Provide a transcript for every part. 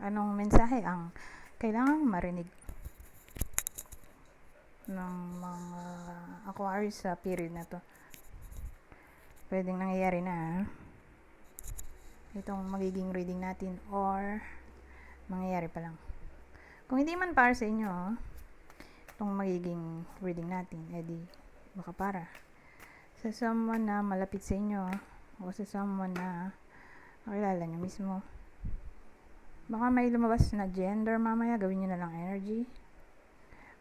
Anong mensahe ang kailangang marinig ng mga Aquarius sa period na to? Pwedeng nangyayari na itong magiging reading natin or mangyayari pa lang. Kung hindi man para sa inyo itong magiging reading natin, edi baka para sa someone na malapit sa inyo o sa someone na kakilala nyo mismo. Baka may lumabas na gender mamaya, gawin nyo na lang energy,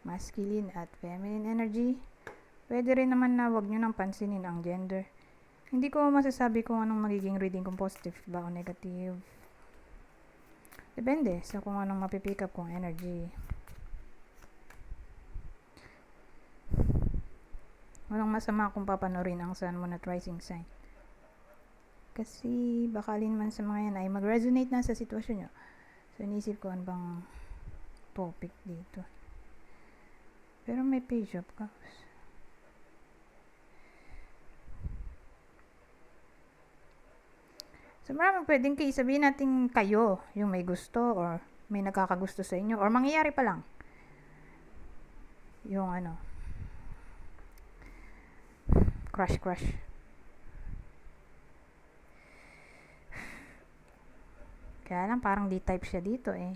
masculine at feminine energy. Pwede rin naman na wag nyo nang pansinin ang gender. Hindi ko masasabi kung anong magiging reading, kung positive ba o negative. Depende sa kung anong mapipick up kong energy. Walang masama kung papanorin ang Sun, Moon at Rising sign. Kasi baka alin man sa mga yan ay mag-resonate na sa sitwasyon nyo. So, inisip ko ano bang topic dito. Pero may Page of Cups. So, maraming pwedeng sabihin natin kayo yung may gusto or may nakakagusto sa inyo or mangyayari pa lang. Yung crush. Kaya lang parang di type siya dito eh.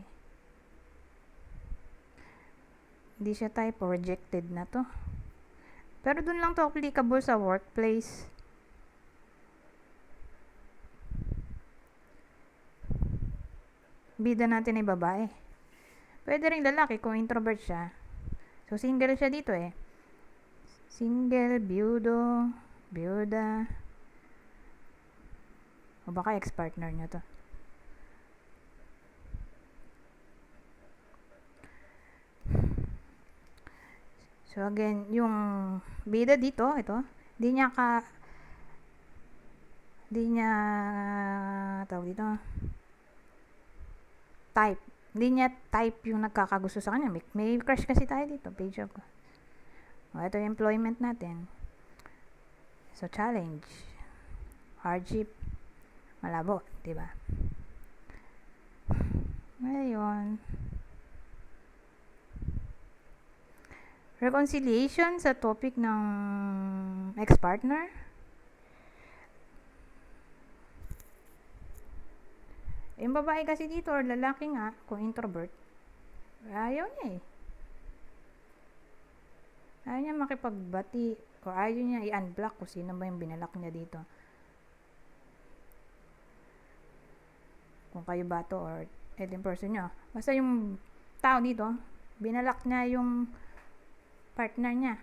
Hindi siya type o rejected na to. Pero dun lang to applicable sa workplace. Bida natin ay babae. Pwede rin lalaki kung introvert siya. So single siya dito eh. Single, biyudo, biyuda. O baka ex-partner nyo to. So again, yung bida dito, ito, di niya tawag dito, type. Hindi niya type yung nagkakagusto sa kanya. May crush kasi tayo dito, Page of. O, ito yung employment natin. So, challenge. Hardship. Malabo, diba? Ngayon, reconciliation sa topic ng ex-partner. Yung babae kasi dito or lalaki nga, kung introvert, ayaw niya eh. Ayaw niya makipagbati o ayaw niya i-unblock kung sino ba yung binalak niya dito. Kung kayo ba to or yung person nyo. Basta yung tao dito, binalak niya yung partner niya.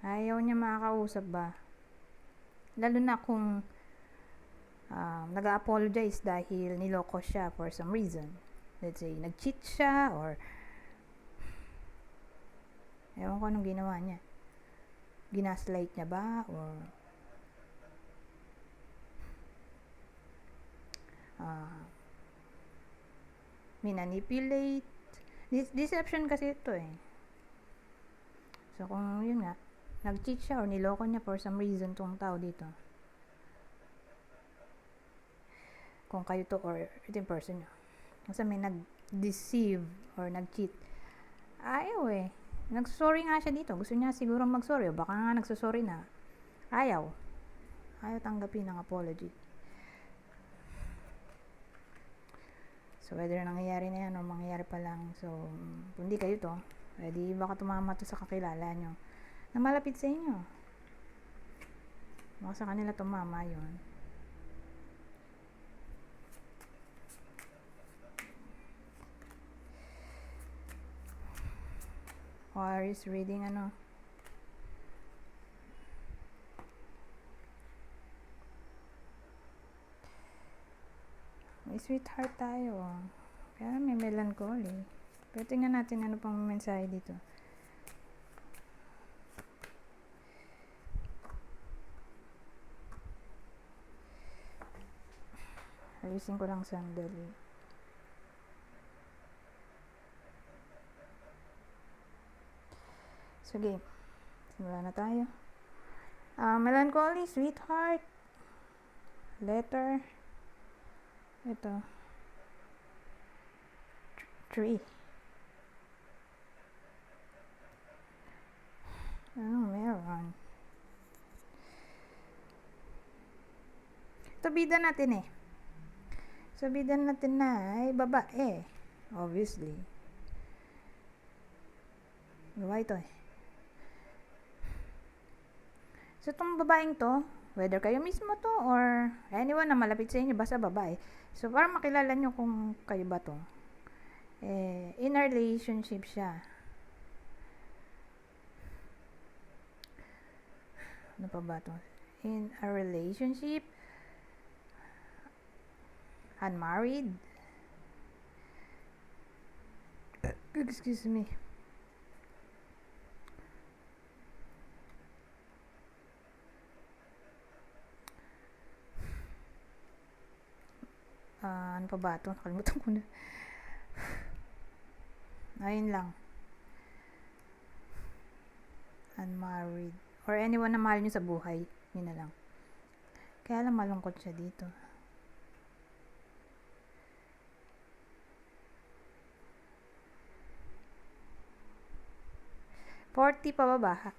Ayaw niya makakausap ba. Lalo na kung nag-apologize dahil niloko siya for some reason. Let's say, nag-cheat siya or ewan ko anong ginawa niya. Ginaslight niya ba or minanipulate. Deception kasi ito eh. So kung yun nga, nag-cheat siya or niloko niya for some reason tong tao dito. Kung kayo to or ito yung person nyo. Kasi may nag-deceive or nag-cheat. Ayaw eh. Nagsorry nga siya dito. Gusto niya siguro mag-sorry. O baka nga nagsasorry na. Ayaw tanggapin ng apology. So, whether nangyayari na yan o mangyayari pa lang. So, kung di kayo to, pwede baka tumama to sa kakilala nyo na malapit sa inyo. Baka sa kanila tumama yun. Aquarius reading may sweetheart tayo. Kaya may melancholy. Pero tingnan natin ano pang mensahe dito. Alisin ko lang sandali. Sige, simula na tayo. Melancholy, sweetheart, letter, Ito. 3. Anong meron? Ito bida natin eh. So, bida natin na ay babae. Obviously. Babae ito eh. So, itong babaeng to, whether kayo mismo to or anyone na malapit sa inyo, basta babae. So, para makilala nyo kung kayo ba to. In a relationship siya. Ano pa ba to? In a relationship, unmarried. Excuse me. Ano pa ba ito? Nakalimutan ko na. Ayun lang. Unmarried. Or anyone na mahal nyo sa buhay. Yun na lang. Kaya lang malungkot siya dito. $40 pa baba.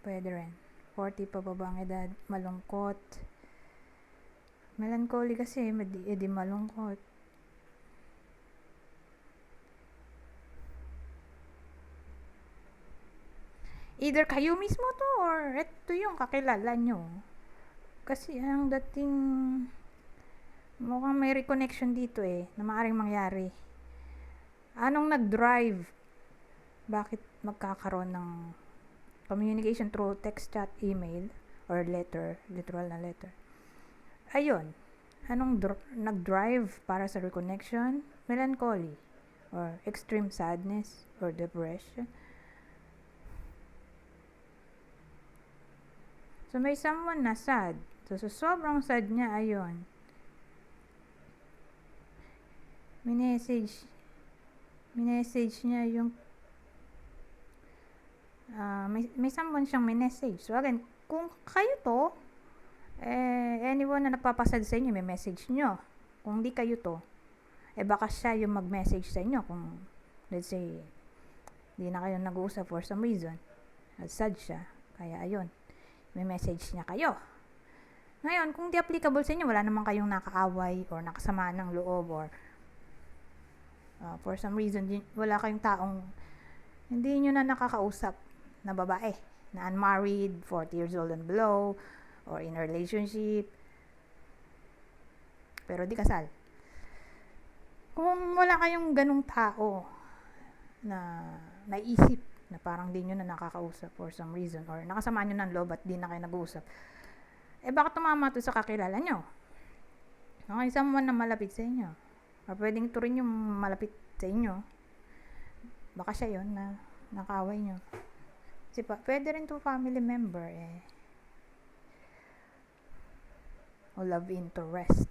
Pwede rin. 40 pa baba ang edad. Malungkot. Melancholy kasi. Edi malungkot. Either kayo mismo to or ito yung kakilala nyo. Kasi ang dating mukhang may reconnection dito eh na maaaring mangyari. Anong nag-drive? Bakit magkakaroon ng communication through text, chat, email, or letter, literal na letter? Ayun. Anong nag-drive para sa reconnection? Melancholy or extreme sadness or depression. So, may someone na sad. So, sobrang sad niya, ayun. Minessage niya yung may someone siyang minessage. So, again, kung kayo to, anyone na nagpapasad sa inyo, may message nyo. Kung di kayo to, baka siya yung mag-message sa inyo. Kung, let's say, di na kayo nag-uusap for some reason. Sad siya. Kaya, ayun. May message niya kayo. Ngayon, kung di applicable sa inyo, wala naman kayong nakaaway or nakasama ng loob or for some reason, wala kayong taong hindi nyo na nakakausap na babae na unmarried, 40 years old and below, or in a relationship, pero di kasal. Kung wala kayong ganung tao na naisip na parang di nyo na nakakausap for some reason or nakasama nyo ng loob at di na kayo nag-uusap, baka tumama to sa kakilala nyo. Okay, someone na malapit sa inyo. Or pwedeng ito rin yung malapit sa inyo. Baka siya yun na nakaway nyo. Kasi pwede rin to family member o love interest.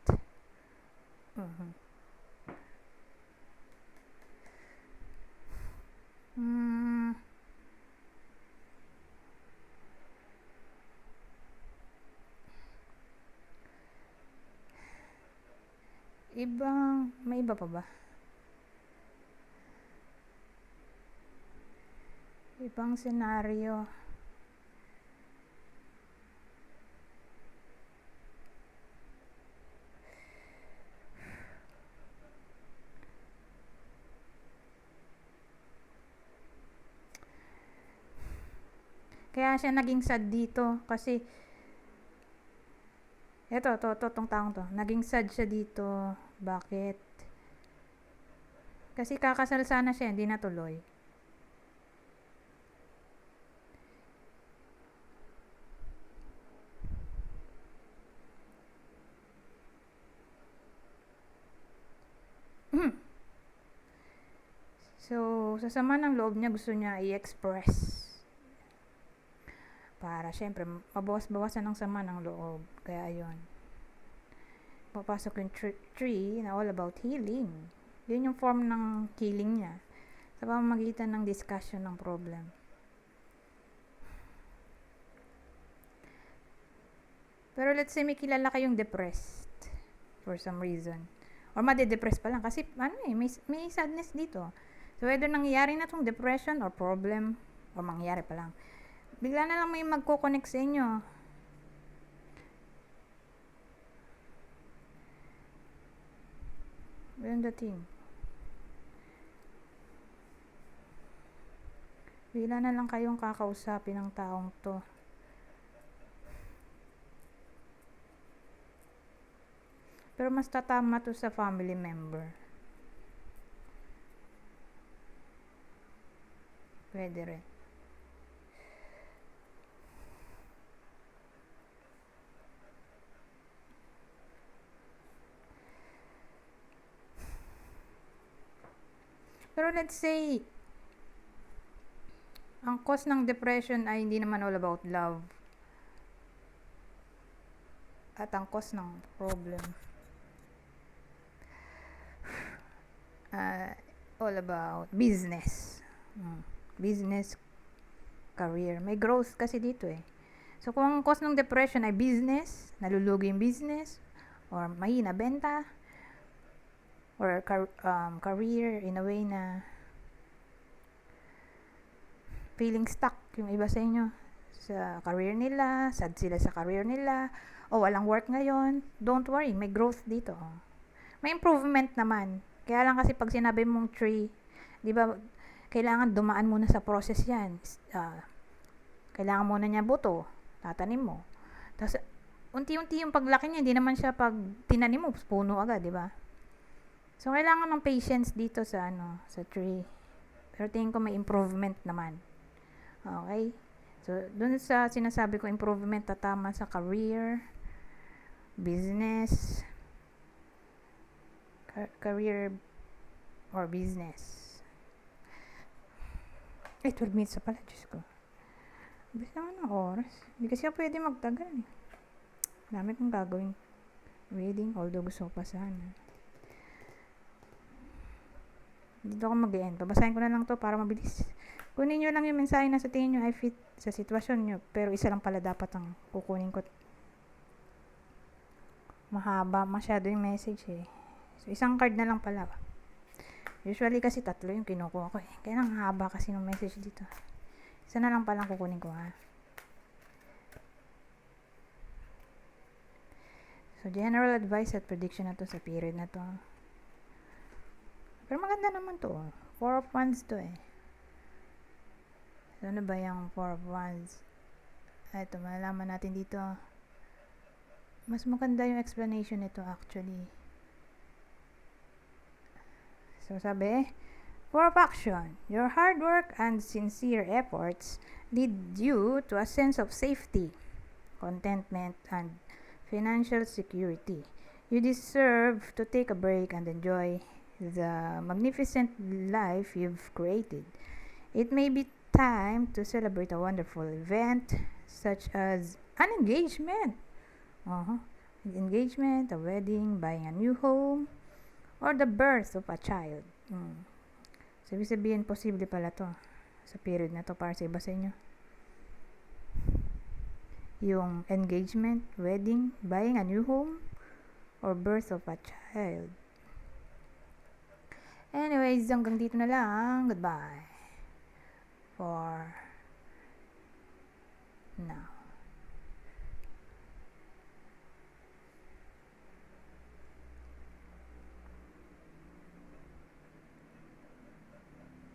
May iba pa ba? Ibang senaryo. Kaya siya naging sad dito kasi tong taong to. Naging sad siya dito. Bakit? Kasi kakasal sana siya, hindi natuloy. So, sa sama ng loob niya, gusto niya i-express. Para, syempre, mabawas-bawasan ng sama ng loob. Kaya, ayun. Papasok yung tree na all about healing. Yun yung form ng healing niya. Sa pamamagitan ng discussion ng problem. Pero let's say may kilala kayong depressed for some reason. Or made-depress pa lang. Kasi, may sadness dito. So, whether nangyayari na tong depression or problem, or mangyayari pa lang. Bigla na lang may magko-connect sa inyo. Yun the thing. Bigla na lang kayong kakausapin ng taong to. Pero mas tatama to sa family member. Pwede rin. Pero let's say, ang cause ng depression ay hindi naman all about love. At ang cause ng problem, all about business. Business, career. May growth kasi dito eh. So, kung ang cause ng depression ay business, nalulugi yung business, or mahina benta, or career in a way na feeling stuck yung iba sa inyo sa career nila, sad sila sa career nila, o walang work ngayon, don't worry, may growth dito. May improvement naman. Kaya lang kasi pag sinabi mong tree, di ba, kailangan dumaan muna sa process yan. Kailangan muna niya buto, tatanim mo. Tapos, unti-unti yung paglaki niya, hindi naman siya pag tinanim mo, puno agad, di ba? So, kailangan ng patience dito sa sa tree. Pero tingin ko may improvement naman. Okay? So, dun sa sinasabi ko improvement, tatama sa career, business, career or business. 12 minutes na pala, Diyos ko. Bilis naman ng oras. Hindi kasi ako pwede magtagal eh. Dami kong gagawin reading, although gusto ko pa sana. Dito ako mag-end. Babasahin ko na lang to para mabilis. Kunin nyo lang yung mensahe na sa tingin nyo ay fit sa sitwasyon nyo. Pero isa lang pala dapat ang kukunin ko. Mahaba masyado yung message eh. So, isang card na lang pala. Usually kasi 3 yung kinukuha ko eh. Kaya nang haba kasi ng message dito. Isa na lang palang kukunin ko ha. So, general advice at prediction na to sa period na to. Pero maganda naman to. 4 of Wands to eh. So, ano ba yung 4 of Wands? Ito, malalaman natin dito. Mas maganda yung explanation nito actually. So, sabi, 4 of Action. Your hard work and sincere efforts lead you to a sense of safety, contentment, and financial security. You deserve to take a break and enjoy the magnificent life you've created. It may be time to celebrate a wonderful event such as an engagement. Engagement, a wedding, buying a new home, or the birth of a child. So, ibig sabihin, posible pala to sa period na to para sa iba sa inyo. Yung engagement, wedding, buying a new home, or birth of a child. Anyways, hanggang dito na lang. Goodbye. For now.